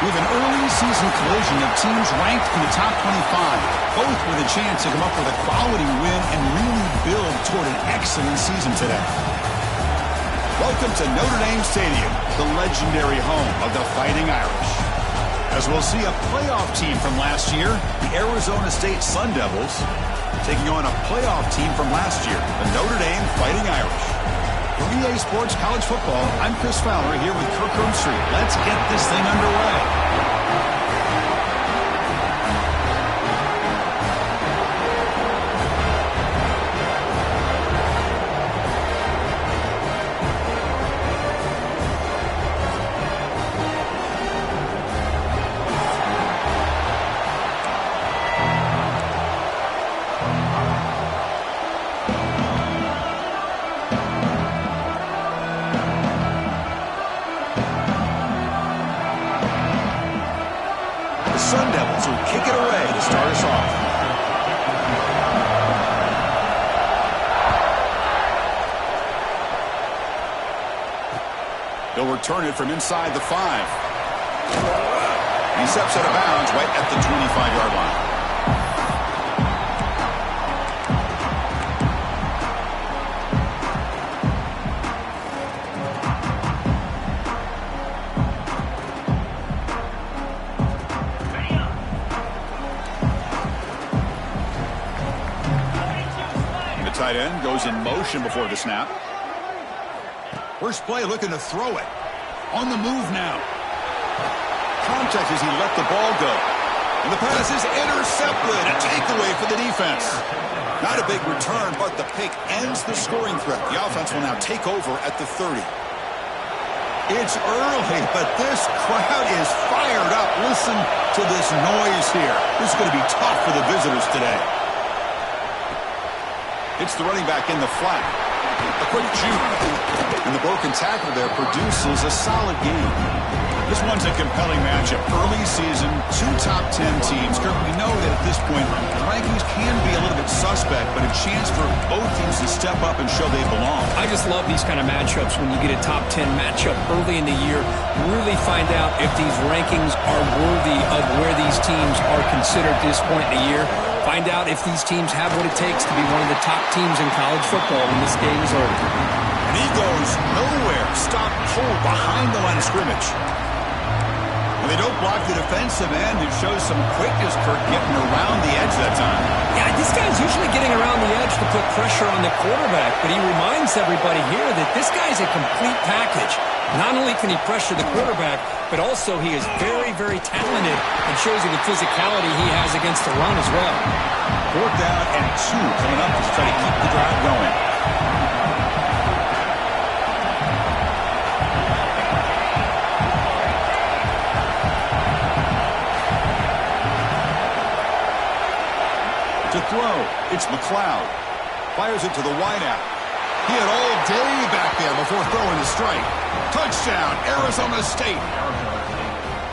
We have an early season collision of teams ranked in the top 25, both with a chance to come up with a quality win and really build toward an excellent season today. Welcome to Notre Dame Stadium, the legendary home of the Fighting Irish. As we'll see a playoff team from last year, the Arizona State Sun Devils, taking on a playoff team from last year, the Notre Dame Fighting Irish. For EA Sports College Football, I'm Chris Fowler here with Kirk Street. Let's get this thing underway. Sun Devils will kick it away to start us off. They'll return it from inside the 5. He steps out of bounds right at the 25-yard line. Tight end goes in motion before the snap. First play looking to throw it. On the move now. Contact as he let the ball go. And the pass is intercepted. A takeaway for the defense. Not a big return, but the pick ends the scoring threat. The offense will now take over at the 30. It's early, but this crowd is fired up. Listen to this noise here. This is going to be tough for the visitors today. It's the running back in the flat. A quick juke. And the broken tackle there produces a solid game. This one's a compelling matchup. Early season, 2 top 10 teams. Kirk, we know that at this point, the rankings can be a little bit suspect, but a chance for both teams to step up and show they belong. I just love these kind of matchups when you get a top 10 matchup early in the year. Really find out if these rankings are worthy of where these teams are considered at this point in the year. Find out if these teams have what it takes to be one of the top teams in college football when this game is over. And he goes nowhere. Stop cold behind the line of scrimmage. And they don't block the defensive end. It shows some quickness, Kirk, getting around the edge that time. Yeah, this guy's usually getting around the edge to put pressure on the quarterback, but he reminds everybody here that this guy's a complete package. Not only can he pressure the quarterback, but also he is very, very talented and shows you the physicality he has against the run as well. 4th down and 2 coming up to try to keep the drive going. To throw, it's McLeod. Fires it to the wideout. He had all day back there before throwing the strike. Touchdown, Arizona State.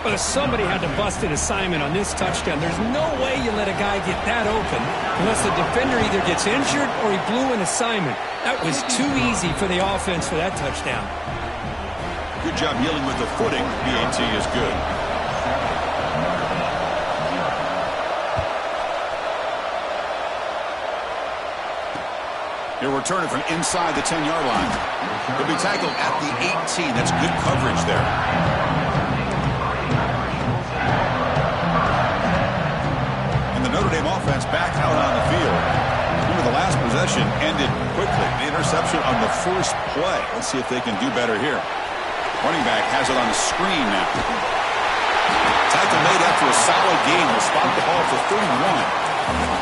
But somebody had to bust an assignment on this touchdown. There's no way you let a guy get that open unless the defender either gets injured or he blew an assignment. That was too easy for the offense for that touchdown. Good job dealing with the footing. BAT is good. He'll return it from inside the 10-yard line. He'll be tackled at the 18. That's good coverage there. And the Notre Dame offense back out on the field. Remember, the last possession ended quickly. The interception on the first play. Let's see if they can do better here. Running back has it on the screen now. Tackle made after a solid game. Will spot the ball for 31.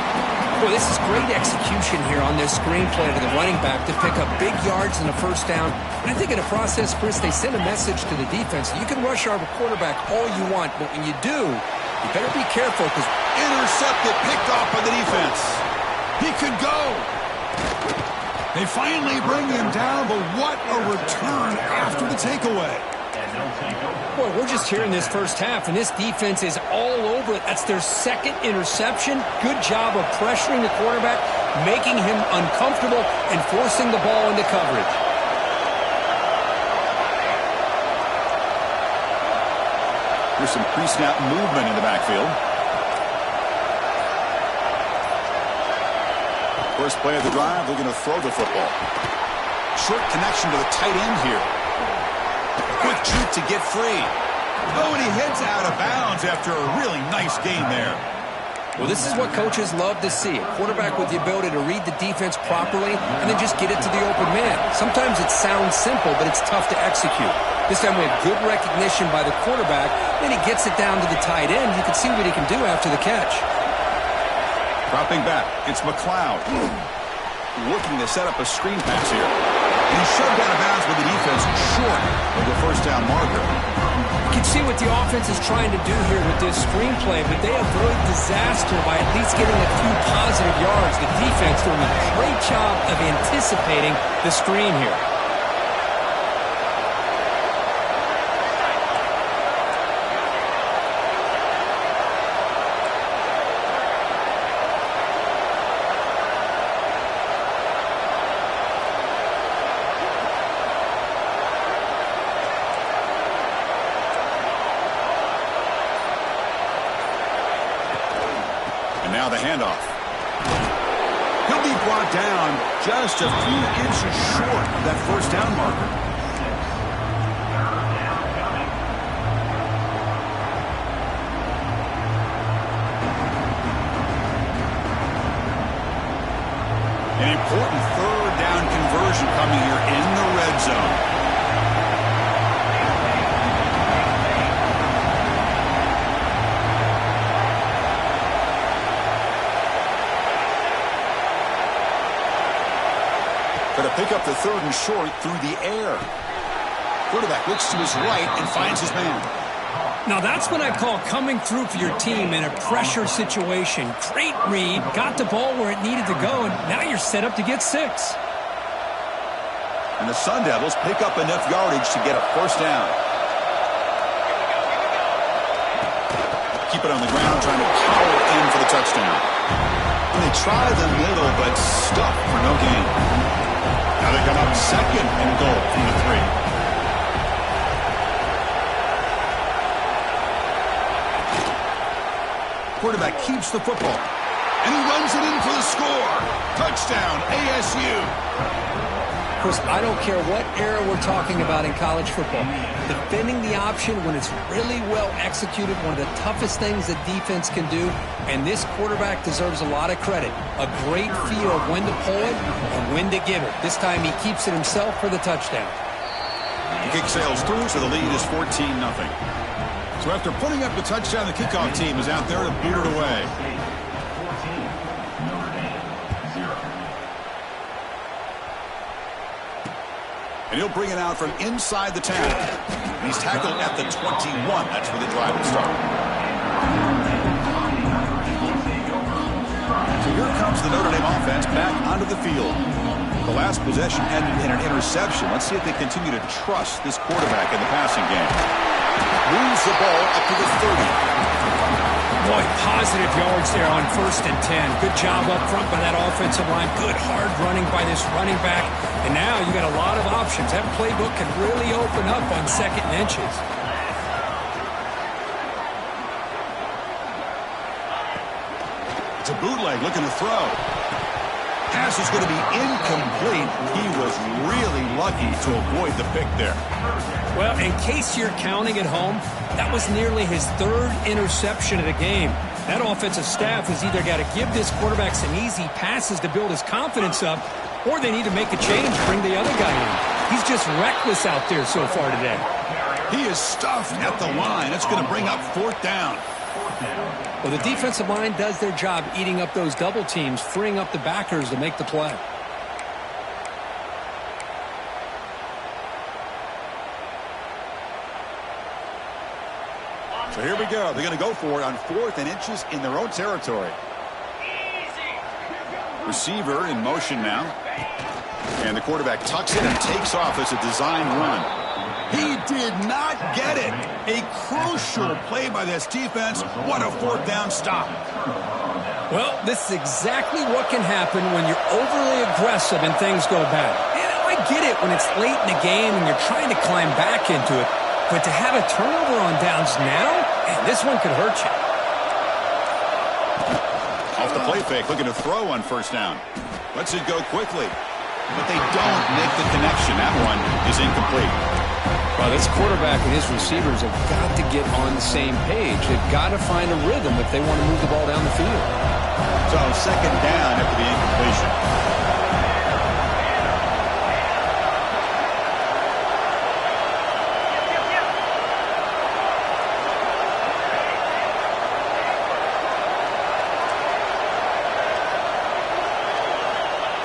Boy, this is great execution here on this screenplay to the running back to pick up big yards and a first down. And I think in the process, Chris, they send a message to the defense. You can rush our quarterback all you want, but when you do, you better be careful because intercepted, picked off by the defense. He could go. They finally bring him down, but what a return after the takeaway. Boy, we're just here in this first half, and this defense is all over it. That's their second interception. Good job of pressuring the quarterback, making him uncomfortable, and forcing the ball into coverage. Here's some pre-snap movement in the backfield. First play of the drive, they're going to throw the football. Short connection to the tight end here. Quick juke to get free. Oh, and he heads out of bounds after a really nice gain there. Well, this is what coaches love to see. A quarterback with the ability to read the defense properly and then just get it to the open man. Sometimes it sounds simple, but it's tough to execute. This time we have good recognition by the quarterback, then he gets it down to the tight end. You can see what he can do after the catch. Dropping back, it's McLeod. Looking to set up a screen pass here. And he's shoved out of bounds with the defense short of the first down marker. You can see what the offense is trying to do here with this screenplay, but they avoid disaster by at least getting a few positive yards. The defense doing a great job of anticipating the screen here. Now the handoff. He'll be brought down just a few inches short of that first down marker. An important third down conversion coming here in the red zone. Going to pick up the third and short through the air. Quarterback looks to his right and finds his man. Now that's what I call coming through for your team in a pressure situation. Great read, got the ball where it needed to go, and now you're set up to get 6. And the Sun Devils pick up enough yardage to get a first down. Keep it on the ground, trying to power in for the touchdown. And they try the middle, but stuck for no gain. Now they come up second and goal from the 3. Quarterback keeps the football. And he runs it in for the score. Touchdown, ASU. Of course, I don't care what era we're talking about in college football. Defending the option when it's really well executed, one of the toughest things that defense can do, and this quarterback deserves a lot of credit. A great feel of when to pull it and when to give it. This time he keeps it himself for the touchdown. The kick sails through, so the lead is 14-0. So after putting up the touchdown, the kickoff team is out there to boot it away. And he'll bring it out from inside the 10. He's tackled at the 21. That's where the drive will start. So here comes the Notre Dame offense back onto the field. The last possession ended in an interception. Let's see if they continue to trust this quarterback in the passing game. Moves the ball up to the 30. Boy, positive yards there on 1st and 10. Good job up front by that offensive line. Good hard running by this running back. And now you got a lot of options. That playbook can really open up on 2nd and inches. It's a bootleg looking to throw. Pass is going to be incomplete. He was really lucky to avoid the pick there. Well, in case you're counting at home, that was nearly his 3rd interception of the game. That offensive staff has either got to give this quarterback some easy passes to build his confidence up, or they need to make a change, bring the other guy in. He's just reckless out there so far today. He is stuffed at the line. It's going to bring up 4th down. Well, the defensive line does their job eating up those double teams, freeing up the backers to make the play. So here we go. They're going to go for it on 4th and inches in their own territory. Receiver in motion now. And the quarterback tucks it and takes off as a designed run. He did not get it. A crucial play by this defense. What a 4th down stop. Well, this is exactly what can happen when you're overly aggressive and things go bad. And I get it when it's late in the game and you're trying to climb back into it. But to have a turnover on downs now, And this one could hurt you. Off the play fake, looking to throw on first down. Lets it go quickly. But they don't make the connection. That one is incomplete. Well, this quarterback and his receivers have got to get on the same page. They've got to find a rhythm if they want to move the ball down the field. So second down after the incompletion.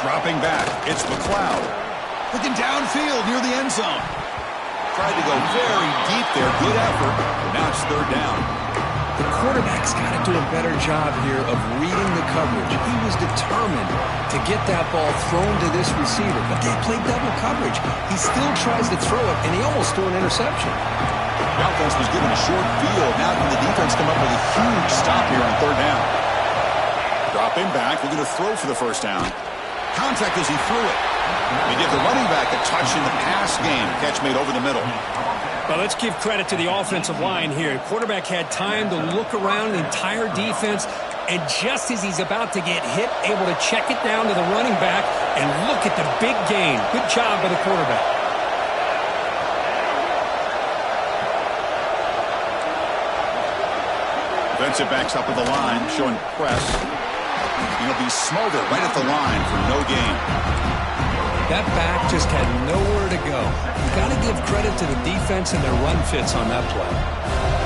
Dropping back, it's McLeod. Looking downfield near the end zone. Tried to go very deep there. Good effort. Now it's third down. The quarterback's got to do a better job here of reading the coverage. He was determined to get that ball thrown to this receiver, but they played double coverage. He still tries to throw it, and he almost threw an interception. The offense was given a short field. Now can the defense come up with a huge stop here on third down. Dropping back, looking to throw for the first down. Contact as he threw it. They give the running back a touch in the pass game. Catch made over the middle. Well, let's give credit to the offensive line here. Quarterback had time to look around the entire defense, and just as he's about to get hit, able to check it down to the running back, and look at the big gain. Good job by the quarterback. Defensive backs up with the line, showing press. He'll be smothered right at the line for no gain. That back just had nowhere to go. You got to give credit to the defense and their run fits on that play.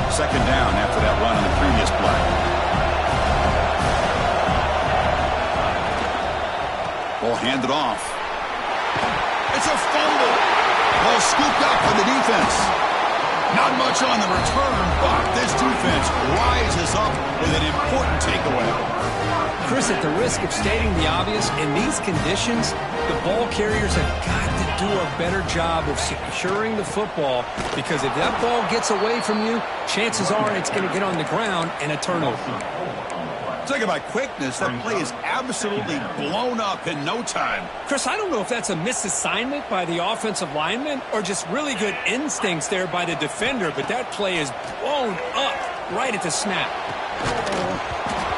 Second down after that run on the previous play. Ball handed off. It's a fumble. Ball scooped up for the defense. Not much on the return, but this defense rises up with an important takeaway. Chris, at the risk of stating the obvious, in these conditions, the ball carriers have got to do a better job of securing the football, because if that ball gets away from you, chances are it's going to get on the ground and a turnover. Talking about quickness, that play is absolutely blown up in no time. Chris, I don't know if that's a misassignment by the offensive lineman or just really good instincts there by the defender, but that play is blown up right at the snap.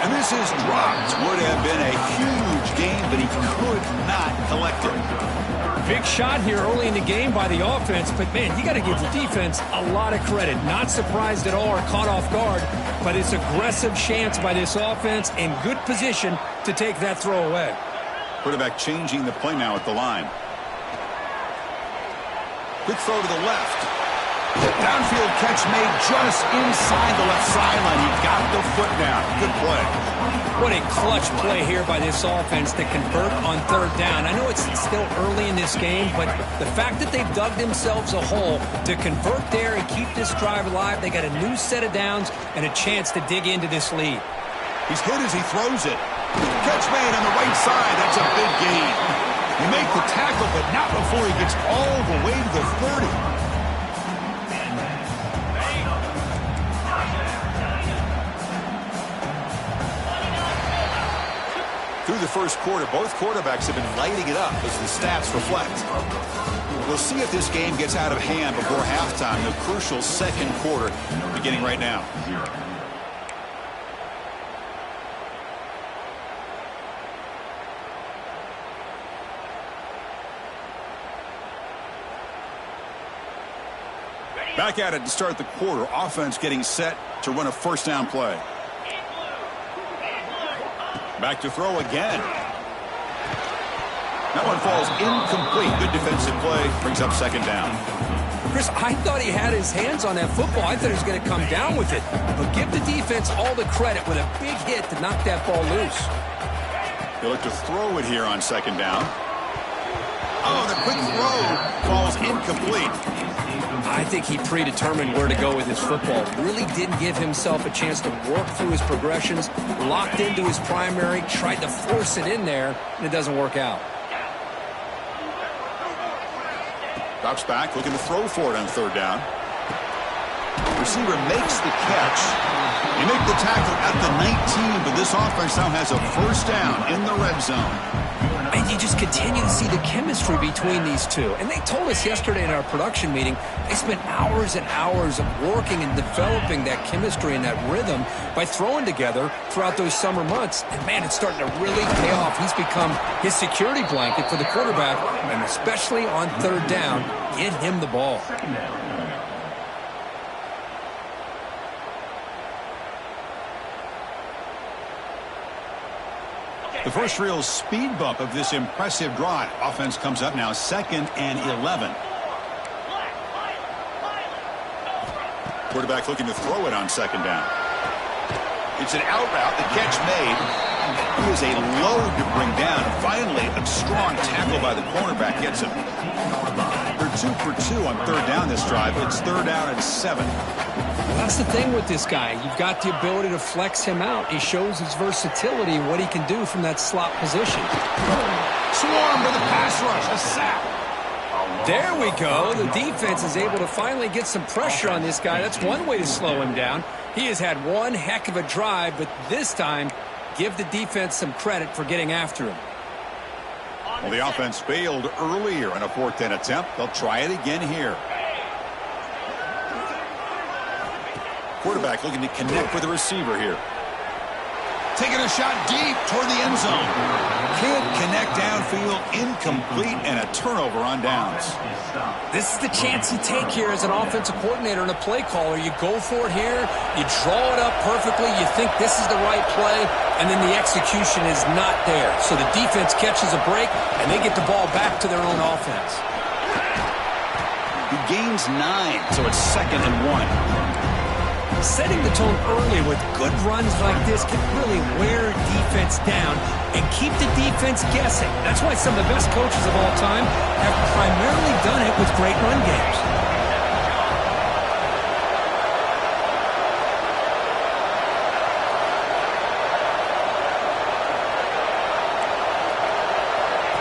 And this is dropped. Would have been a huge game, but he could not collect it. Big shot here early in the game by the offense, but man, you got to give the defense a lot of credit. Not surprised at all or caught off guard, but it's aggressive chance by this offense in good position to take that throw away. Quarterback changing the play now at the line. Quick throw to the left. Downfield catch made just inside the left sideline. He got the foot down. Good play. What a clutch play here by this offense to convert on third down. I know it's still early in this game, but the fact that they've dug themselves a hole to convert there and keep this drive alive, they got a new set of downs and a chance to dig into this lead. He's hit as he throws it. Catch made on the right side. That's a big gain. He made the tackle, but not before he gets all the way to the 30. Through the first quarter, both quarterbacks have been lighting it up as the stats reflect. We'll see if this game gets out of hand before halftime. The crucial second quarter beginning right now. Back at it to start the quarter. Offense getting set to run a first down play. Back to throw again. That one falls incomplete. Good defensive play. Brings up second down. Chris, I thought he had his hands on that football. I thought he was going to come down with it. But give the defense all the credit with a big hit to knock that ball loose. They look to throw it here on second down. Oh, the quick throw falls incomplete. I think he predetermined where to go with his football. Really didn't give himself a chance to work through his progressions. Locked into his primary, tried to force it in there, and it doesn't work out. Drops back, looking to throw for it on third down. Receiver makes the catch. They make the tackle at the 19, but this offense now has a first down in the red zone. And you just continue to see the chemistry between these two. And they told us yesterday in our production meeting, they spent hours and hours of working and developing that chemistry and that rhythm by throwing together throughout those summer months. And, man, it's starting to really pay off. He's become his security blanket for the quarterback, and especially on third down, get him the ball. The first real speed bump of this impressive drive. Offense comes up now 2nd and 11. Quarterback looking to throw it on 2nd down. It's an out route. The catch made. He is a load to bring down. And finally, a strong tackle by the cornerback gets him. They're 2 for 2 on third down this drive. It's 3rd down and 7. That's the thing with this guy. You've got the ability to flex him out. He shows his versatility and what he can do from that slot position. Swarm with a pass rush. A sack. There we go. The defense is able to finally get some pressure on this guy. That's one way to slow him down. He has had one heck of a drive, but this time, give the defense some credit for getting after him. Well, the offense failed earlier in a 4th down attempt. They'll try it again here. Quarterback looking to connect with the receiver here. Taking a shot deep toward the end zone. Can't connect downfield, incomplete, and a turnover on downs. This is the chance you take here as an offensive coordinator and a play caller. You go for it here, you draw it up perfectly, you think this is the right play, and then the execution is not there. So the defense catches a break, and they get the ball back to their own offense. He gains 9, so it's 2nd and 1. Setting the tone early with good runs like this can really wear defense down and keep the defense guessing. That's why some of the best coaches of all time have primarily done it with great run games.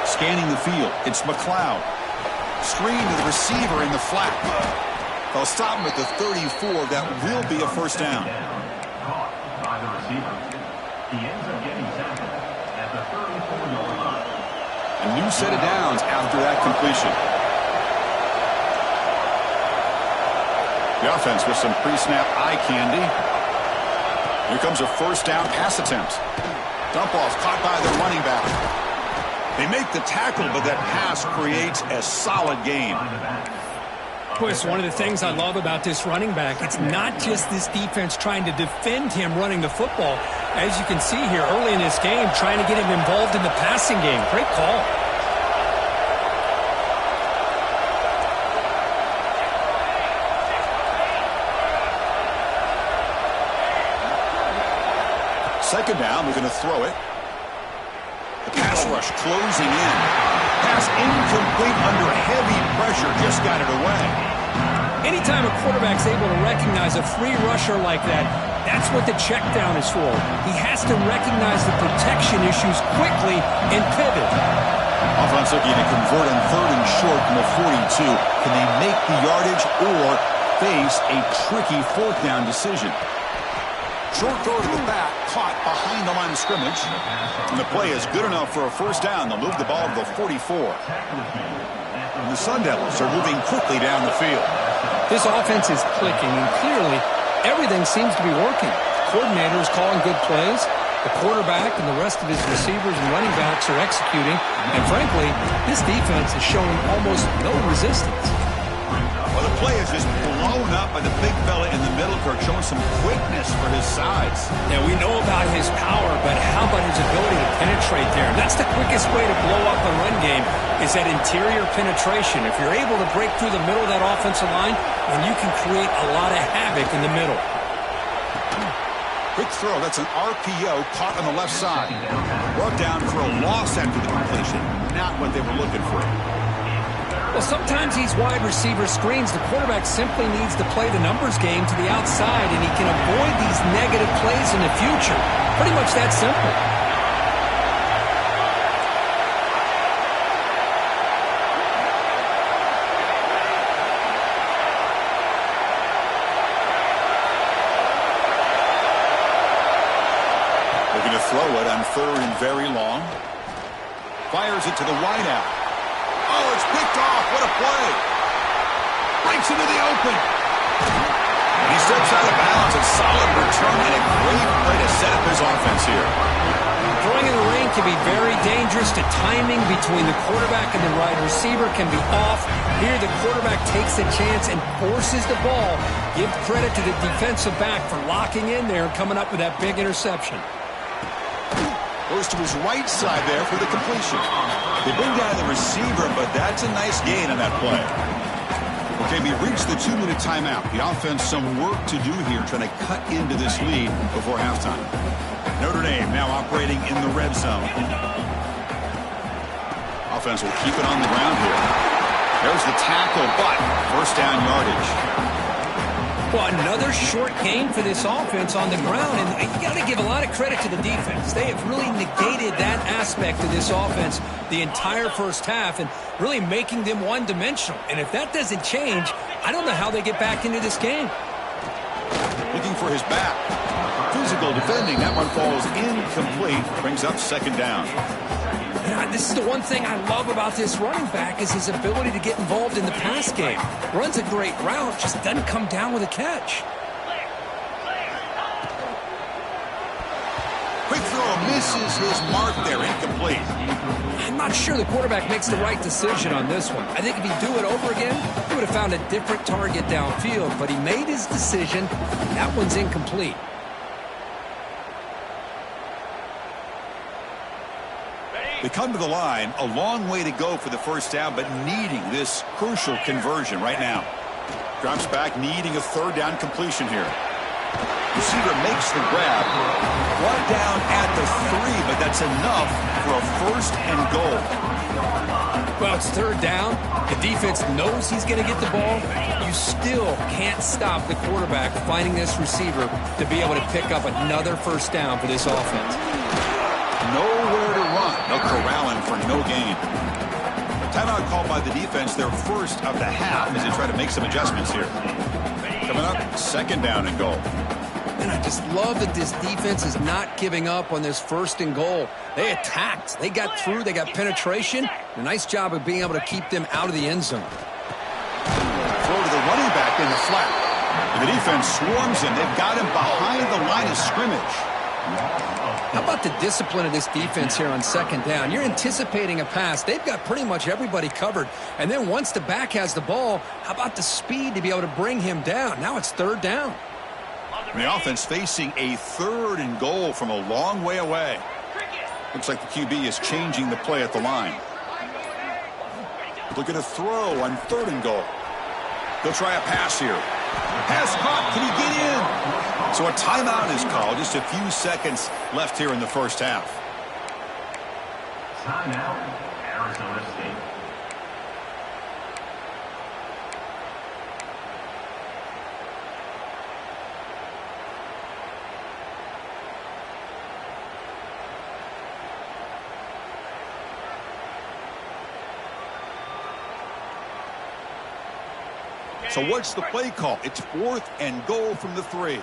Scanning the field, it's McLeod. Screen to the receiver in the flat. They'll stop him at the 34. That will be a first down. A new set of downs after that completion. The offense with some pre-snap eye candy. Here comes a first down pass attempt. Dump off caught by the running back. They make the tackle, but that pass creates a solid gain. It's one of the things I love about this running back. It's not just this defense trying to defend him running the football. As you can see here early in this game, trying to get him involved in the passing game. Great call. Second down, we're going to throw it. The pass rush closing in. Pass incomplete under heavy pressure. Just got it away. Anytime a quarterback's able to recognize a free rusher like that, that's what the check down is for. He has to recognize the protection issues quickly and pivot. Offense looking to convert on 3rd and short from the 42. Can they make the yardage or face a tricky 4th down decision? Short throw to the back, caught behind the line of scrimmage. And the play is good enough for a first down. They'll move the ball to the 44. And the Sun Devils are moving quickly down the field. This offense is clicking, and clearly everything seems to be working. The coordinator is calling good plays. The quarterback and the rest of his receivers and running backs are executing. And frankly, this defense is showing almost no resistance. Well, the play is just blown up by the big fella in the middle, Kirk, showing some quickness for his size. Now, we know about his power, but how about his ability to penetrate there? That's the quickest way to blow up a run game, is that interior penetration. If you're able to break through the middle of that offensive line, then you can create a lot of havoc in the middle. Quick throw. That's an RPO caught on the left side. Brought down for a loss after the completion. Not what they were looking for. Well, sometimes these wide receiver screens, the quarterback simply needs to play the numbers game to the outside, and he can avoid these negative plays in the future. Pretty much that simple. Looking to throw it on third and very long. Fires it to the wideout. Oh, it's picked off. What a play. Breaks into the open. And he steps out of bounds. A solid return and a great play to set up his offense here. Throwing in the rain can be very dangerous. The timing between the quarterback and the wide receiver can be off. Here the quarterback takes a chance and forces the ball. Give credit to the defensive back for locking in there and coming up with that big interception. Goes to his right side there for the completion. They bring down the receiver, but that's a nice gain on that play. Okay, we reached the 2-minute timeout. The offense some work to do here, trying to cut into this lead before halftime. Notre Dame now operating in the red zone. Offense will keep it on the ground here. There's the tackle, but first down yardage. Well, another short gain for this offense on the ground, and you got to give a lot of credit to the defense. They have really negated that aspect of this offense the entire first half and really making them one-dimensional. And if that doesn't change, I don't know how they get back into this game. Looking for his back. Physical defending. That one falls incomplete. Brings up second down. This is the one thing I love about this running back is his ability to get involved in the pass game. Runs a great route, just doesn't come down with a catch. Quick throw misses his mark there, incomplete. I'm not sure the quarterback makes the right decision on this one. I think if he'd do it over again, he would have found a different target downfield, but he made his decision. That one's incomplete. They come to the line, a long way to go for the first down, but needing this crucial conversion right now. Drops back, needing a third down completion here. Receiver makes the grab. Brought down at the 3, but that's enough for a first and goal. Well, it's third down. The defense knows he's going to get the ball. You still can't stop the quarterback finding this receiver to be able to pick up another first down for this offense. Nowhere to run. No corralling for no gain. Timeout called by the defense, their first of the half, as they try to make some adjustments here. Coming up, second down and goal. And I just love that this defense is not giving up on this first and goal. They attacked. They got through. They got penetration. A nice job of being able to keep them out of the end zone. Throw to the running back in the flat. And the defense swarms him. They've got him behind the line of scrimmage. How about the discipline of this defense here on second down? You're anticipating a pass. They've got pretty much everybody covered. And then once the back has the ball, how about the speed to be able to bring him down? Now it's third down. And the offense facing a third and goal from a long way away. Looks like the QB is changing the play at the line. Look at a throw on third and goal. They'll try a pass here. Pass caught. Can he get in? So a timeout is called. Just a few seconds left here in the first half. Timeout, Arizona State. So what's the play call? It's fourth and goal from the 3.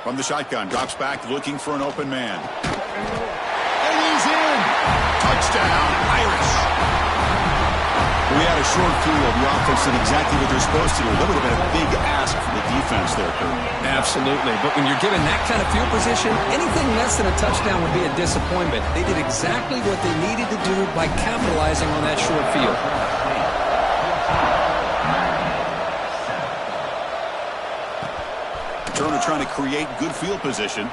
From the shotgun, drops back, looking for an open man. And he's in! Touchdown, Irish! We had a short field. The offense did exactly what they're supposed to do. That would have been a big ask for the defense there, Kurt. Absolutely. But when you're given that kind of field position, anything less than a touchdown would be a disappointment. They did exactly what they needed to do by capitalizing on that short field. Turner trying to create good field position.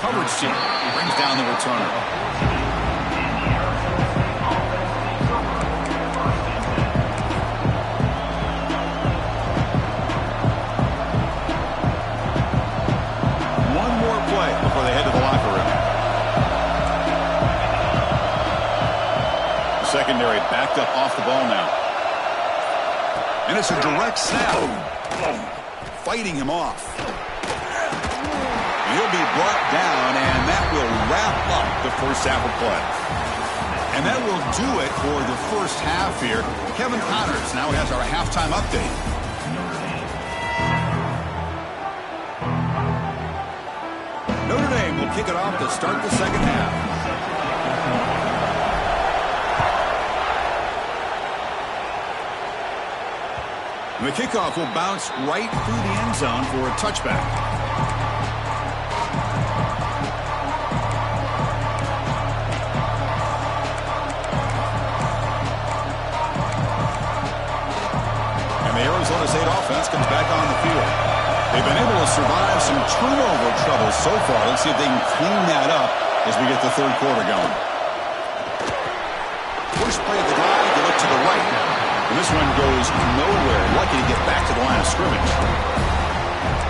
Coverage team brings down the returner. One more play before they head to the locker room. The secondary backed up off the ball now. And it's a direct snap. Fighting him off. He'll be brought down, and that will wrap up the first half of play. And that will do it for the first half here. Kevin Connors now has our halftime update. kick it off to start the second half. The kickoff will bounce right through the end zone for a touchback. And the Arizona State offense comes back on the field. They've been able to survive some turnover trouble so far. Let's see if they can clean that up as we get the third quarter going. First play of the drive, they look to the right. And this one goes nowhere. Lucky to get back to the line of scrimmage.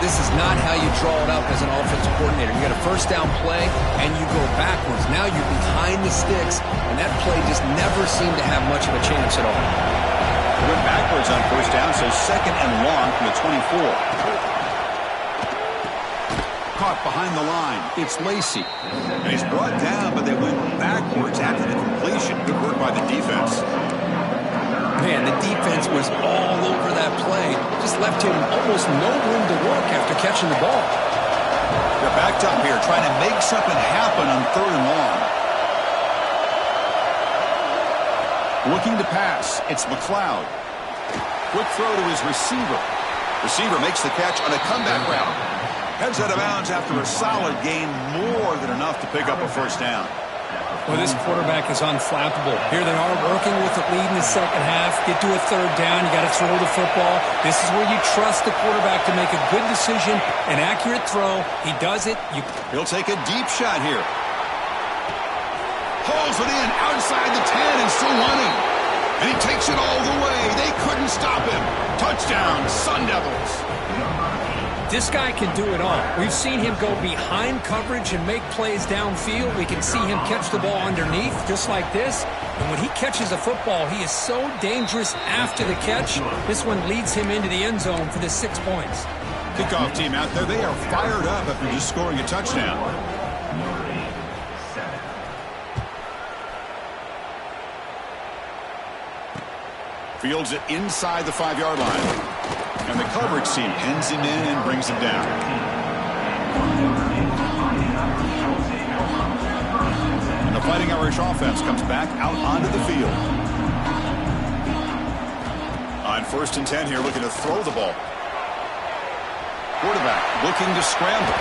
This is not how you draw it up as an offensive coordinator. You got a first down play, and you go backwards. Now you're behind the sticks, and that play just never seemed to have much of a chance at all. They went backwards on first down, so second and long from the 24. Caught behind the line. It's Lacey. And he's brought down, but they went backwards after the completion. Good work by the defense. Man, the defense was all over that play. Just left him almost no room to work after catching the ball. They're backed up here, trying to make something happen on third and long. Looking to pass. It's McLeod. Quick throw to his receiver. Receiver makes the catch on a comeback route. Heads out of bounds after a solid gain, more than enough to pick up a first down. Well, this quarterback is unflappable. Here they are working with the lead in the second half. Get to a third down. You got to throw the football. This is where you trust the quarterback to make a good decision, an accurate throw. He does it. He'll take a deep shot here. Hauls it in outside the 10 and still running. And he takes it all the way. They couldn't stop him. Touchdown, Sun Devils. This guy can do it all. We've seen him go behind coverage and make plays downfield. We can see him catch the ball underneath, just like this. And when he catches a football, he is so dangerous after the catch. This one leads him into the end zone for the 6 points. Kickoff team out there, they are fired up after just scoring a touchdown. Fields it inside the 5-yard line. And the coverage team pins him in and brings him down. And the Fighting Irish offense comes back out onto the field. On 1st and 10 here, looking to throw the ball. Quarterback looking to scramble.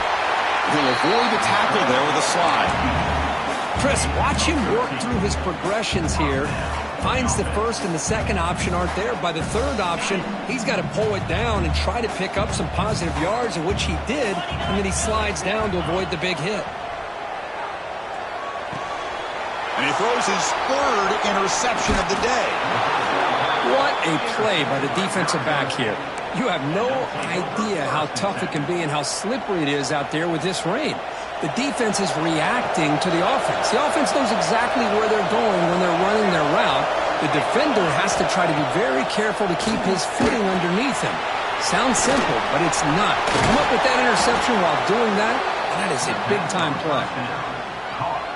He'll avoid the tackle there with a slide. Chris, watch him work through his progressions here. Finds the first and the second option aren't there. By the third option, he's got to pull it down and try to pick up some positive yards, of which he did, and then he slides down to avoid the big hit. And he throws his third interception of the day. What a play by the defensive back here. You have no idea how tough it can be and how slippery it is out there with this rain. The defense is reacting to the offense. The offense knows exactly where they're going when they're running their route. The defender has to try to be very careful to keep his footing underneath him. Sounds simple, but it's not. To come up with that interception while doing that, that is a big-time play.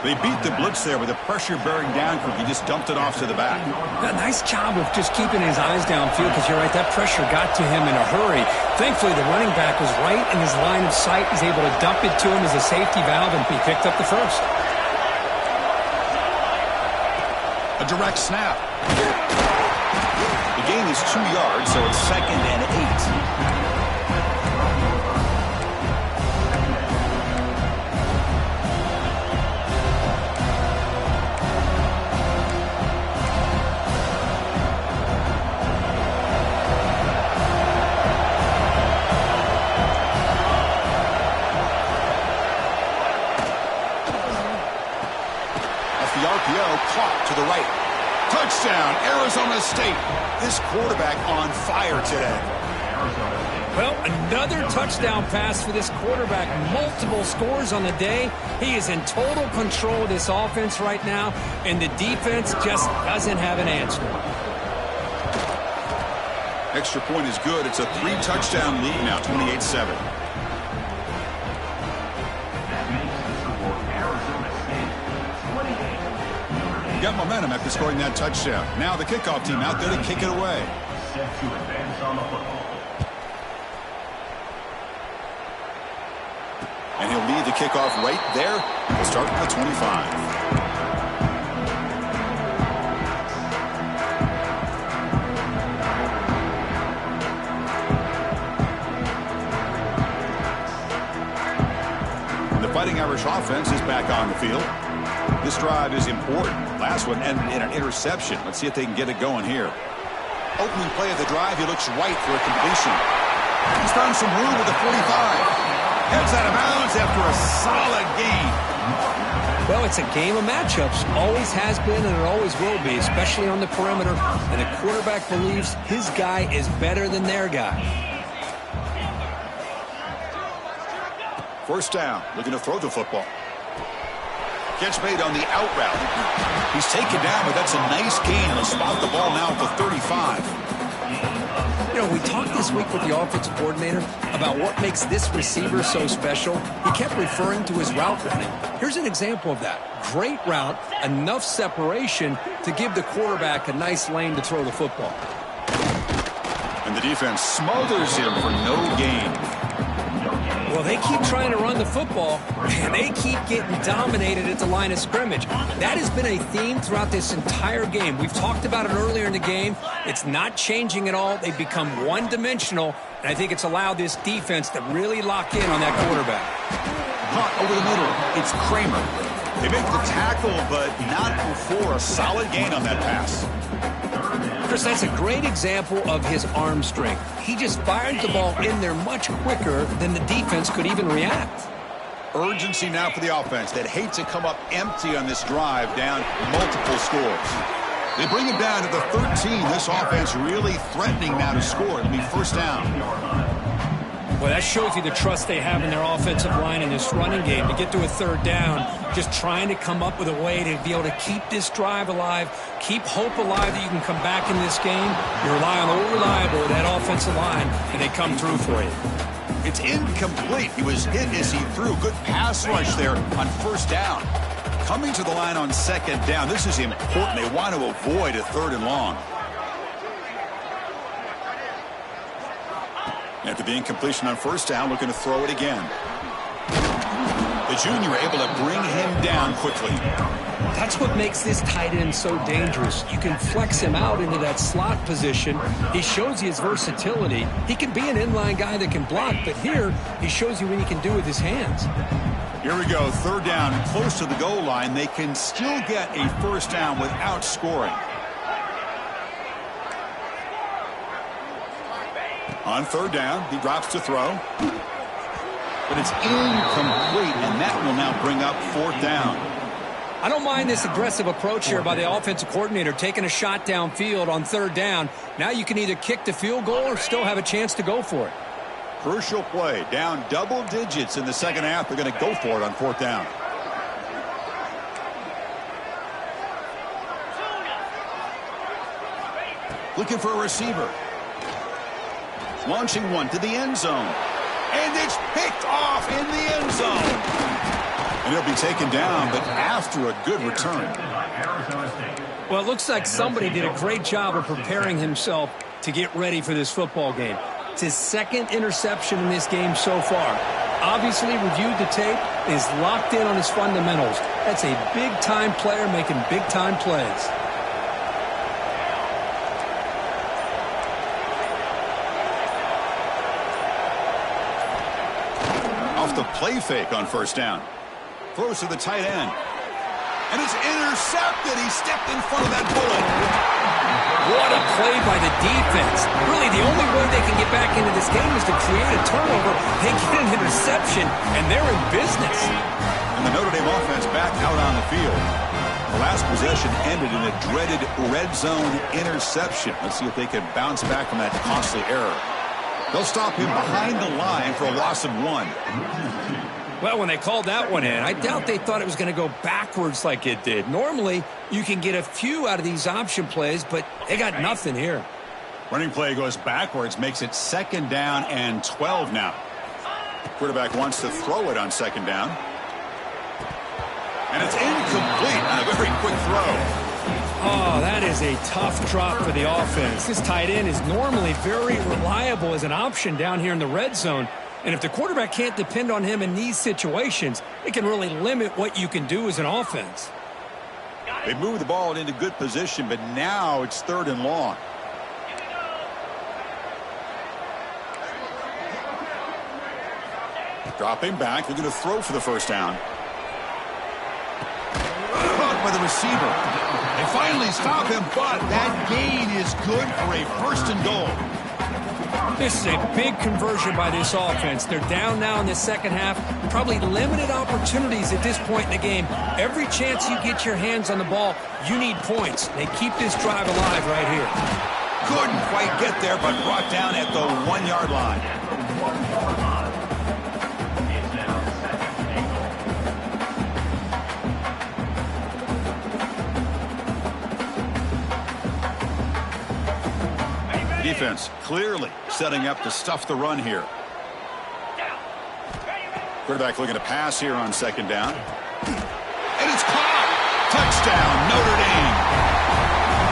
They beat the blitz there with the pressure bearing down. He just dumped it off to the back. A nice job of just keeping his eyes downfield, because you're right, that pressure got to him in a hurry. Thankfully, the running back was right in his line of sight. He's able to dump it to him as a safety valve, and he picked up the first. A direct snap. The gain is 2 yards, so it's 2nd and 8. Caught to the right. Touchdown, Arizona State. This quarterback on fire today. Well, another touchdown pass for this quarterback. Multiple scores on the day. He is in total control of this offense right now, and the defense just doesn't have an answer. Extra point is good. It's a 3-touchdown lead now, 28-7. Got momentum after scoring that touchdown. Now the kickoff team out there to kick it away. Set to advance on the football. And he'll lead the kickoff right there. He'll start from the 25. Fighting Irish offense is back on the field. This drive is important. Last one ended in an interception. Let's see if they can get it going here. Opening play of the drive, he looks right for a completion. He's found some room with the 45. Heads out of bounds after a solid gain. Well, it's a game of matchups. Always has been and it always will be, especially on the perimeter. And the quarterback believes his guy is better than their guy. First down, looking to throw the football. Catch made on the out route. He's taken down, but that's a nice gain. He'll spot the ball now at the 35. You know, we talked this week with the offensive coordinator about what makes this receiver so special. He kept referring to his route running. Here's an example of that. Great route, enough separation to give the quarterback a nice lane to throw the football. And the defense smothers him for no gain. Well, they keep trying to run the football, and they keep getting dominated at the line of scrimmage. That has been a theme throughout this entire game. We've talked about it earlier in the game. It's not changing at all. They've become one-dimensional, and I think it's allowed this defense to really lock in on that quarterback. Caught over the middle. It's Kramer. They make the tackle, but not before a solid gain on that pass. Chris, that's a great example of his arm strength. He just fired the ball in there much quicker than the defense could even react. Urgency now for the offense that hates to come up empty on this drive, down multiple scores. They bring it down to the 13. This offense really threatening now to score. It'll be first down. Well, that shows you the trust they have in their offensive line in this running game. To get to a third down, just trying to come up with a way to be able to keep this drive alive, keep hope alive that you can come back in this game. You rely on the reliable that offensive line, and they come through for you. It's incomplete. He was hit as he threw. Good pass rush there on first down. Coming to the line on second down. This is important. They want to avoid a third and long. After the incompletion on first down, looking to throw it again. The junior able to bring him down quickly. That's what makes this tight end so dangerous. You can flex him out into that slot position. He shows you his versatility. He can be an inline guy that can block, but here he shows you what he can do with his hands. Here we go, third down, close to the goal line. They can still get a first down without scoring. On third down, he drops to throw. But it's incomplete, and that will now bring up fourth down. I don't mind this aggressive approach here by the offensive coordinator, taking a shot downfield on third down. Now you can either kick the field goal or still have a chance to go for it. Crucial play, down double digits in the second half. They're going to go for it on fourth down. Looking for a receiver. Launching one to the end zone. And it's picked off in the end zone. And he'll be taken down, but after a good return. Well, it looks like somebody did a great job of preparing himself to get ready for this football game. It's his second interception in this game so far. Obviously reviewed the tape, is locked in on his fundamentals. That's a big-time player making big-time plays. The play fake on first down. Throws to the tight end. And it's intercepted. He stepped in front of that bullet. What a play by the defense. Really, the only way they can get back into this game is to create a turnover. They get an interception, and they're in business. And the Notre Dame offense back out on the field. The last possession ended in a dreaded red zone interception. Let's see if they can bounce back from that costly error. They'll stop him behind the line for a loss of 1. Well, when they called that one in, I doubt they thought it was going to go backwards like it did. Normally, you can get a few out of these option plays, but they got nothing here. Running play goes backwards, makes it second down and 12 now. Quarterback wants to throw it on second down. And it's incomplete on a very quick throw. Oh, that is a tough drop for the offense. This tight end is normally very reliable as an option down here in the red zone. And if the quarterback can't depend on him in these situations, it can really limit what you can do as an offense. They move the ball into good position, but now it's 3rd and long. Dropping back, looking to throw for the first down. Caught by the receiver. They finally stop him, but that gain is good for a 1st and goal. This is a big conversion by this offense. They're down now in the second half. Probably limited opportunities at this point in the game. Every chance you get your hands on the ball, you need points. They keep this drive alive right here. Couldn't quite get there, but brought down at the 1-yard line. Defense clearly setting up to stuff the run here. Quarterback looking to pass here on 2nd down. And it's caught! Touchdown, Notre Dame!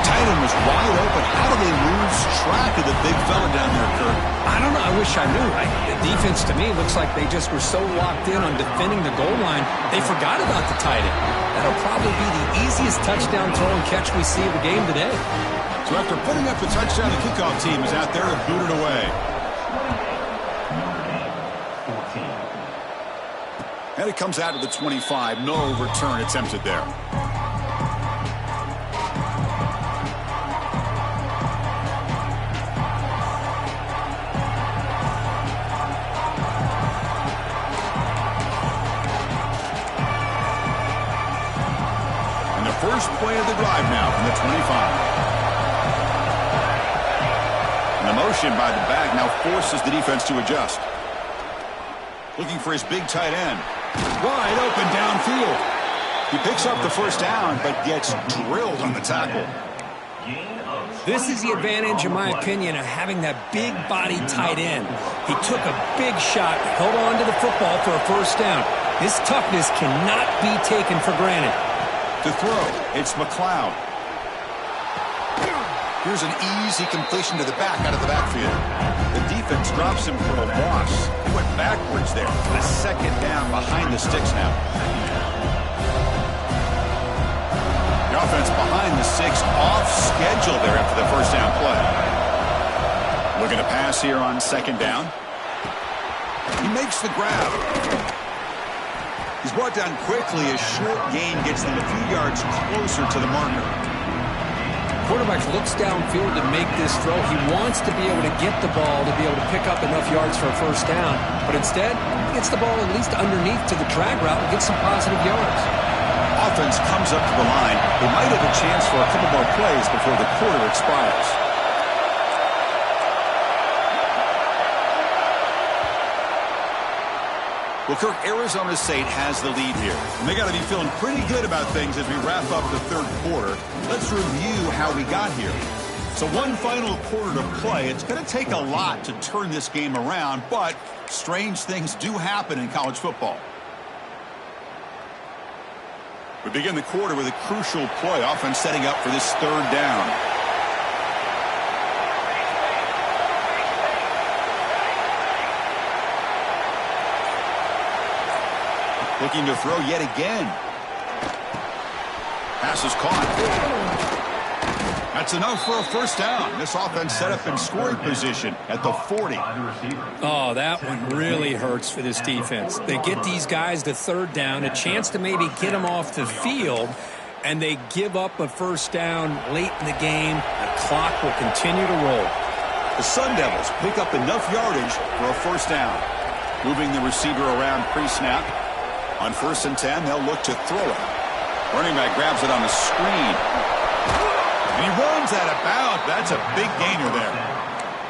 Tight end was wide open. How do they lose track of the big fella down there, Kirk? I don't know. I wish I knew. The defense, to me, looks like they just were so locked in on defending the goal line, they forgot about the tight end. That'll probably be the easiest touchdown throw and catch we see of the game today. So after putting up the touchdown, the kickoff team is out there to boot it away. And it comes out to the 25. No return attempted there. And the first play of the drive now from the 25. And the motion by the back now forces the defense to adjust. Looking for his big tight end. Wide open downfield. He picks up the first down, but gets drilled on the tackle. This is the advantage, in my opinion, of having that big body tight end. He took a big shot, held on to the football for a first down. His toughness cannot be taken for granted. To throw, it's McLeod. Here's an easy completion to the back out of the backfield. The defense drops him for a loss. He went backwards there. A 2nd down behind the sticks now. The offense behind the 6, off schedule there after the first down play. Looking to pass here on 2nd down. He makes the grab. He's brought down quickly. A short gain gets them a few yards closer to the marker. Quarterback looks downfield to make this throw. He wants to be able to get the ball to be able to pick up enough yards for a first down. But instead, he gets the ball at least underneath to the drag route and gets some positive yards. Offense comes up to the line. They might have a chance for a couple more plays before the quarter expires. Well, Kirk, Arizona State has the lead here. And they got to be feeling pretty good about things as we wrap up the 3rd quarter. Let's review how we got here. So one final quarter to play. It's going to take a lot to turn this game around, but strange things do happen in college football. We begin the quarter with a crucial play, offense setting up for this 3rd down. Looking to throw yet again. Pass is caught. That's enough for a first down. This offense set up in scoring position at the 40. Oh, that one really hurts for this defense. They get these guys to 3rd down, a chance to maybe get them off the field, and they give up a first down late in the game. The clock will continue to roll. The Sun Devils pick up enough yardage for a first down. Moving the receiver around pre-snap. On 1st and 10, they'll look to throw it. Running back grabs it on the screen. And he runs out of bounds. That's a big gainer there.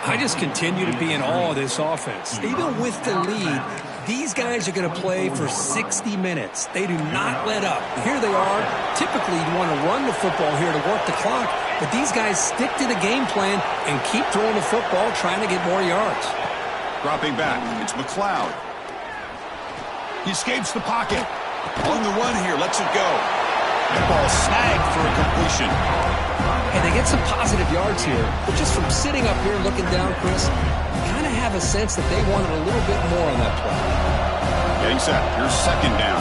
I just continue to be in awe of this offense. Even with the lead, these guys are going to play for 60 minutes. They do not let up. Here they are. Typically, you want to run the football here to work the clock, but these guys stick to the game plan and keep throwing the football, trying to get more yards. Dropping back, it's McLeod. He escapes the pocket. On the run here, lets it go. That ball snagged for a completion. Hey, they get some positive yards here, but just from sitting up here looking down, Chris, kind of have a sense that they wanted a little bit more on that play. Getting set. Here's second down.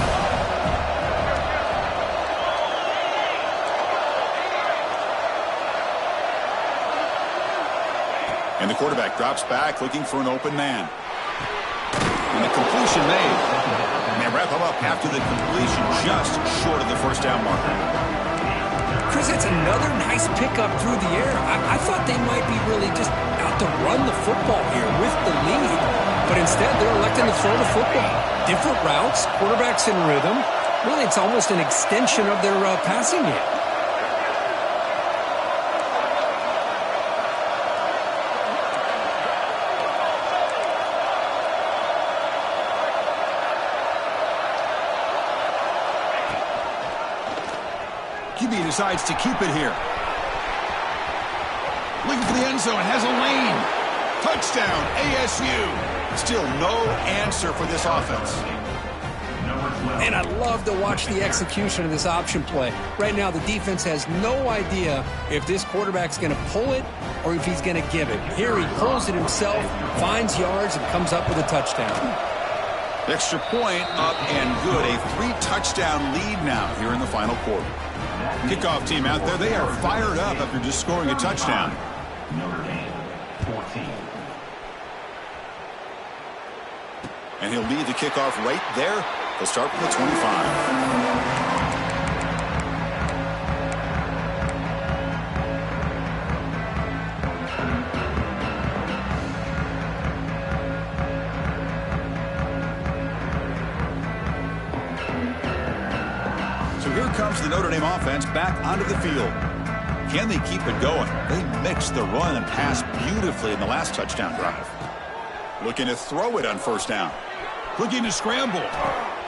And the quarterback drops back looking for an open man. And the completion made. And they wrap him up after the completion just short of the first down marker. Chris, it's another nice pickup through the air. I thought they might be really just out to run the football here with the lead. But instead, they're electing to throw the football. Different routes, quarterbacks in rhythm. Really, it's almost an extension of their passing game. QB decides to keep it here. Looking for the end zone, has a lane. Touchdown, ASU. Still no answer for this offense. And I love to watch the execution of this option play. Right now, the defense has no idea if this quarterback's going to pull it or if he's going to give it. Here he pulls it himself, finds yards, and comes up with a touchdown. Extra point up and good. A 3-touchdown lead now here in the final quarter. Kickoff team out there, they are fired up after just scoring a touchdown. Notre Dame, 14. And he'll lead the kickoff right there. They'll start from the 25. Comes the Notre Dame offense back onto the field. Can they keep it going? They mixed the run and pass beautifully in the last touchdown drive. Looking to throw it on first down. Looking to scramble.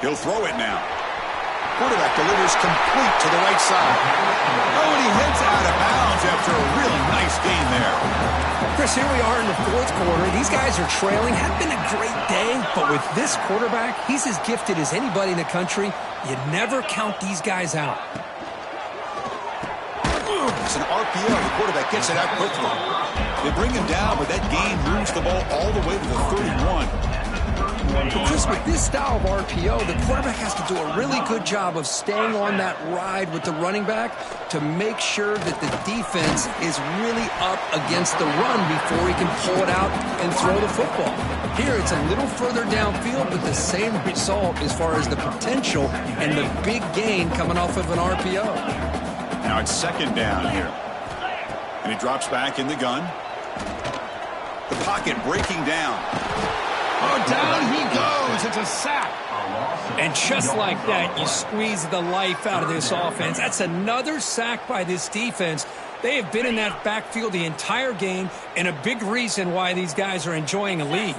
He'll throw it now. Quarterback delivers complete to the right side. Oh, and he heads out of bounds after a really nice gain there. Chris, here we are in the fourth quarter. These guys are trailing. Had been a great day, but with this quarterback, he's as gifted as anybody in the country. You never count these guys out. It's an RPO. The quarterback gets it out quickly. They bring him down, but that gain moves the ball all the way to the 31. But Chris, with this style of RPO, the quarterback has to do a really good job of staying on that ride with the running back to make sure that the defense is really up against the run before he can pull it out and throw the football. Here, it's a little further downfield, but the same result as far as the potential and the big gain coming off of an RPO. Now it's second down here. And he drops back in the gun. The pocket breaking down. Oh, down he goes. It's a sack. And just like that, you squeeze the life out of this offense. That's another sack by this defense. They have been in that backfield the entire game, and a big reason why these guys are enjoying a lead.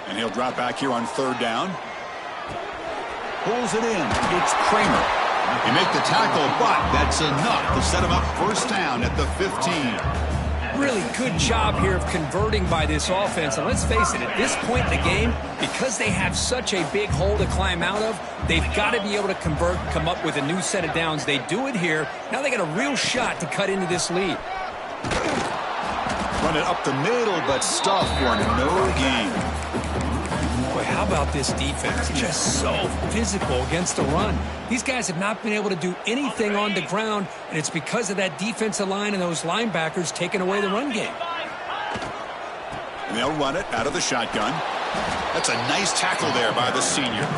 And he'll drop back here on third down. Pulls it in. It's Kramer. They make the tackle, but that's enough to set him up first down at the 15. Really good job here of converting by this offense. And let's face it, at this point in the game, because they have such a big hole to climb out of, they've got to be able to convert, come up with a new set of downs. They do it here. Now they got a real shot to cut into this lead. Run it up the middle, but stuff for no gain. Boy, how about this defense? Just so physical against the run. These guys have not been able to do anything on the ground, and it's because of that defensive line and those linebackers taking away the run game. And they'll run it out of the shotgun. That's a nice tackle there by the senior.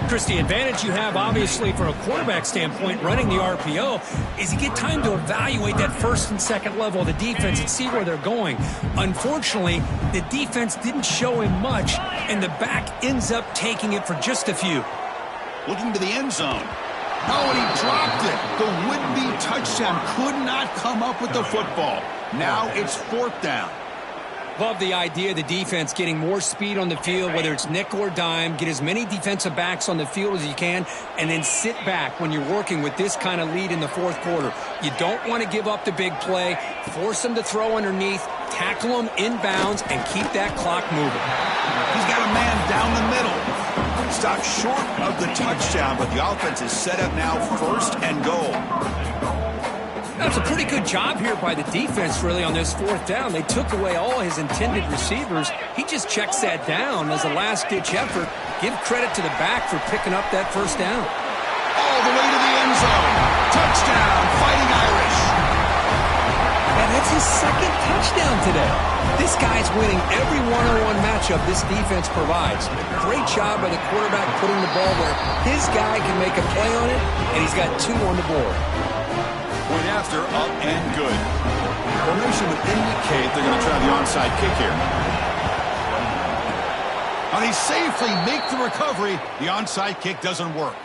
Chris, the advantage you have, obviously, from a quarterback standpoint, running the RPO, is you get time to evaluate that first and second level of the defense and see where they're going. Unfortunately, the defense didn't show him much, and the back ends up taking it for just a few. Looking to the end zone. Oh, and he dropped it. The would-be touchdown could not come up with the football. Now it's fourth down. Love the idea of the defense getting more speed on the field, whether it's nickel or dime, get as many defensive backs on the field as you can, and then sit back when you're working with this kind of lead in the fourth quarter. You don't want to give up the big play, force them to throw underneath, tackle them inbounds, and keep that clock moving. He's got a man down the middle. Stopped short of the touchdown, but the offense is set up now, 1st and goal. That's a pretty good job here by the defense, really, on this 4th down. They took away all his intended receivers. He just checks that down as a last-ditch effort. Give credit to the back for picking up that 1st down. All the way to the end zone. Touchdown, Fighting Irish. And that's his 2nd touchdown today. This guy's winning every one-on-one matchup this defense provides. Great job by the quarterback putting the ball where his guy can make a play on it, and he's got 2 on the board. Point after, up and good. Formation would indicate they're going to try the onside kick here. And he safely makes the recovery. The onside kick doesn't work.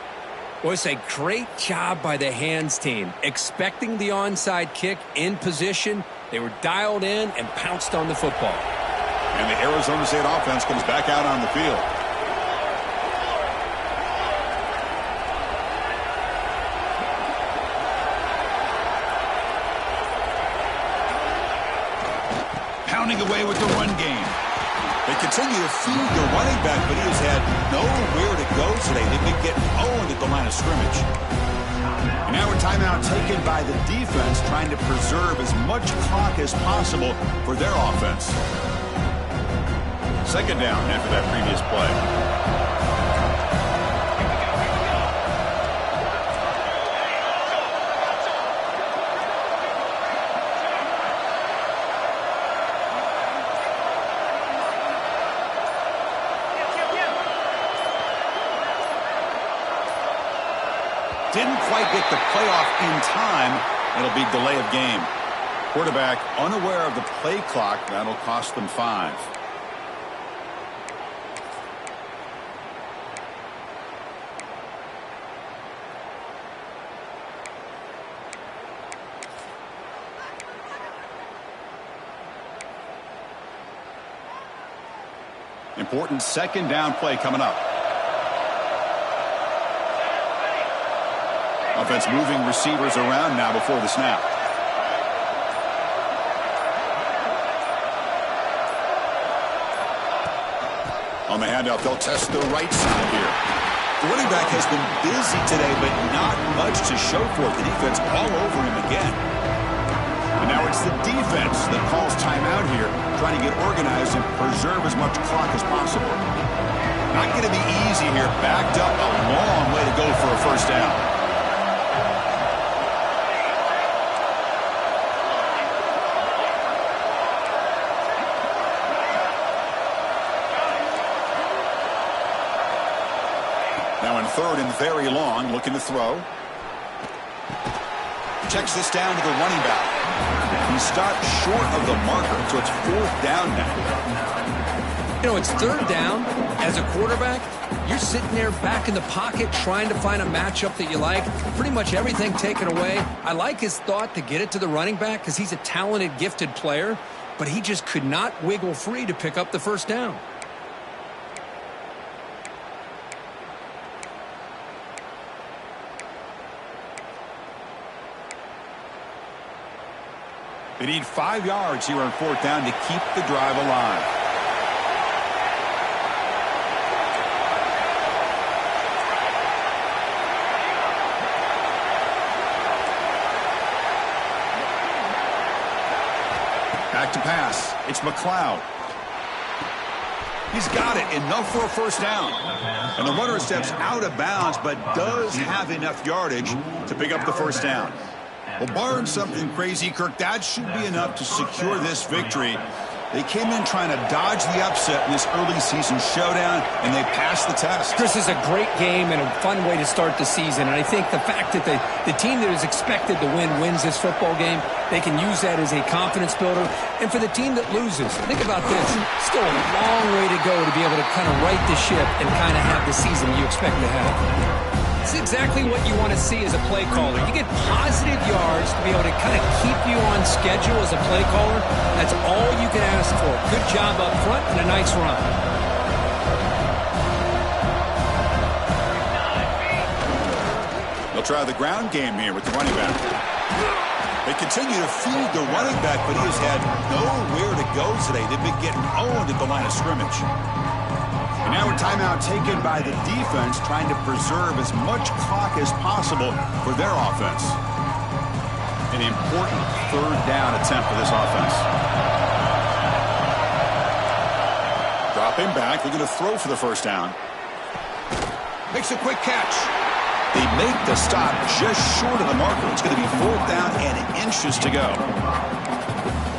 Well, it's a great job by the hands team. Expecting the onside kick in position, they were dialed in and pounced on the football. And the Arizona State offense comes back out on the field. Pounding away with the run game. They continue to feed the running back, but he has had nowhere to go today. They've been getting owned at the line of scrimmage. And now a timeout taken by the defense, trying to preserve as much clock as possible for their offense. 2nd down after that previous play. Didn't quite get the playoff in time. It'll be delay of game. Quarterback unaware of the play clock. That'll cost them 5. Important 2nd down play coming up. Offense moving receivers around now before the snap. On the handoff, they'll test the right side here. The running back has been busy today, but not much to show for it. The defense all over him again. And now it's the defense that calls timeout here, trying to get organized and preserve as much clock as possible. Not going to be easy here. Backed up a long way to go for a 1st down. Now in 3rd and very long, looking to throw. Checks this down to the running back. He stopped short of the marker, so it's 4th down now. You know, it's 3rd down. As a quarterback, you're sitting there back in the pocket trying to find a matchup that you like. Pretty much everything taken away. I like his thought to get it to the running back because he's a talented, gifted player, but he just could not wiggle free to pick up the 1st down. They need 5 yards here on 4th down to keep the drive alive. Back to pass. It's McLeod. He's got it. Enough for a 1st down. And the runner steps out of bounds, but does have enough yardage to pick up the 1st down. Well, barring something crazy, Kirk, that should be enough to secure this victory. They came in trying to dodge the upset in this early season showdown, and they passed the test. This is a great game and a fun way to start the season. And I think the fact that the team that is expected to win wins this football game, they can use that as a confidence builder. And for the team that loses, think about this. Still a long way to go to be able to kind of right the ship and kind of have the season you expect to have. It's exactly what you want to see as a play caller. You get positive yards to be able to kind of keep you on schedule as a play caller. That's all you can ask for. Good job up front and a nice run. They'll try the ground game here with the running back. They continue to feed the running back, but he has had nowhere to go today. They've been getting owned at the line of scrimmage. And now a timeout taken by the defense, trying to preserve as much clock as possible for their offense. An important third down attempt for this offense. Dropping back, looking to throw for the first down. Makes a quick catch. They make the stop just short of the marker. It's going to be 4th down and inches to go.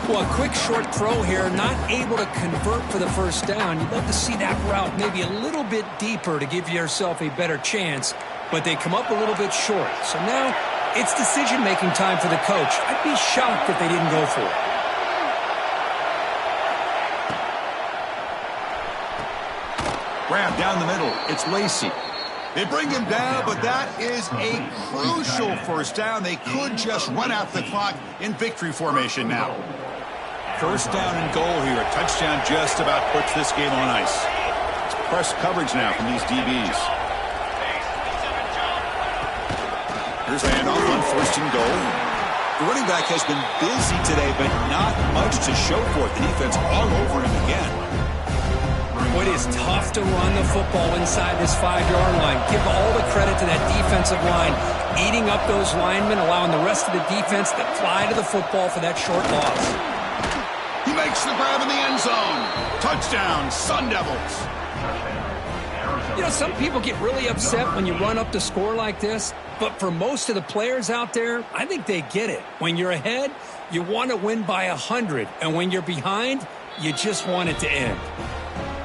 Well, a quick short throw here, not able to convert for the first down. You'd love to see that route maybe a little bit deeper to give yourself a better chance, but they come up a little bit short. So now it's decision-making time for the coach. I'd be shocked if they didn't go for it. Grab down the middle. It's Lacey. They bring him down, but that is a crucial first down. They could just run out the clock in victory formation now. First down and goal here. A touchdown just about puts this game on ice. It's press coverage now from these DBs. Here's the handoff on 1st and goal. The running back has been busy today, but not much to show for it. The defense all over him again. It is tough to run the football inside this 5-yard line. Give all the credit to that defensive line, eating up those linemen, allowing the rest of the defense to fly to the football for that short loss. He makes the grab in the end zone. Touchdown, Sun Devils. You know, some people get really upset when you run up the score like this, but for most of the players out there, I think they get it. When you're ahead, you want to win by 100, and when you're behind, you just want it to end.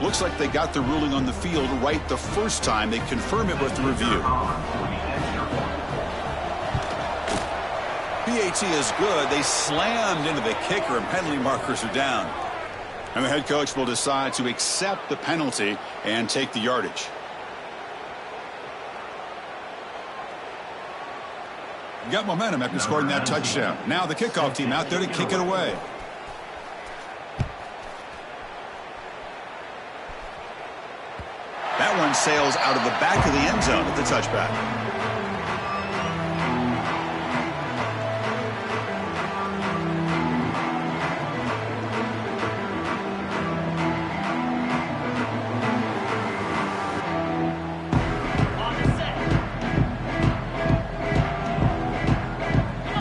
Looks like they got the ruling on the field right the first time. They confirm it with the review. PAT is good. They slammed into the kicker, and penalty markers are down. And the head coach will decide to accept the penalty and take the yardage. Got momentum after scoring that touchdown. Now the kickoff team out there to kick it away. That one sails out of the back of the end zone at the touchback.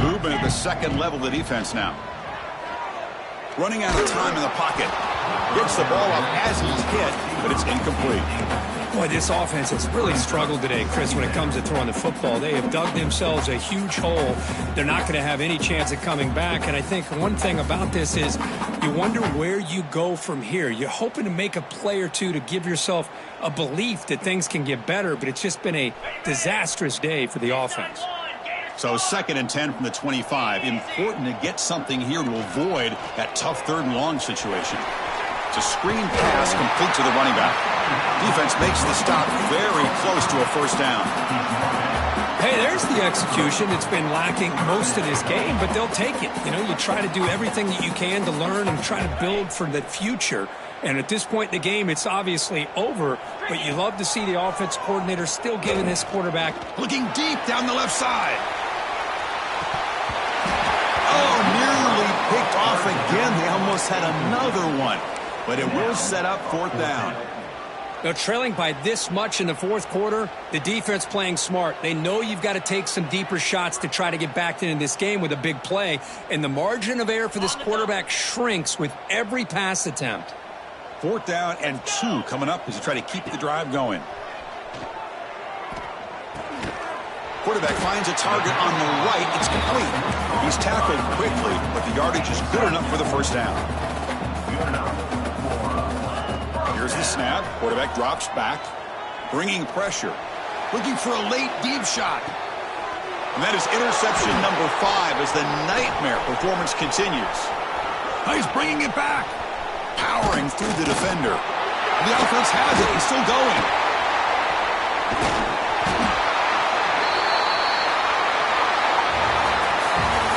Movement at the second level of the defense now. Running out of time in the pocket. Gets the ball up as he's hit, but it's incomplete. Boy, this offense has really struggled today, Chris, when it comes to throwing the football. They have dug themselves a huge hole. They're not going to have any chance of coming back. And I think one thing about this is you wonder where you go from here. You're hoping to make a play or two to give yourself a belief that things can get better, but it's just been a disastrous day for the offense. So 2nd and 10 from the 25. Important to get something here to avoid that tough 3rd and long situation. It's a screen pass complete to the running back. Defense makes the stop very close to a first down. Hey, there's the execution. It's been lacking most of this game, but they'll take it. You know, you try to do everything that you can to learn and try to build for the future. And at this point in the game, it's obviously over, but you love to see the offense coordinator still giving his quarterback. Looking deep down the left side. Oh, nearly picked off again. They almost had another one. But it will set up 4th down. They're trailing by this much in the 4th quarter. The defense playing smart. They know you've got to take some deeper shots to try to get back into this game with a big play. And the margin of error for this quarterback shrinks with every pass attempt. 4th down and 2 coming up as you try to keep the drive going. Quarterback finds a target on the right. It's complete. He's tackled quickly, but the yardage is good enough for the first down. Here's the snap. Quarterback drops back, bringing pressure. Looking for a late deep shot. And that is interception number 5 as the nightmare performance continues. He's bringing it back. Powering through the defender. The offense has it. He's still going.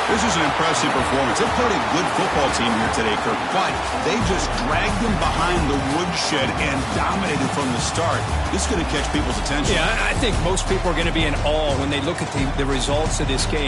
This is an impressive performance. They've played a good football team here today, Kirk, but they just dragged them behind the woodshed and dominated from the start. This is going to catch people's attention. Yeah, I think most people are going to be in awe when they look at the results of this game.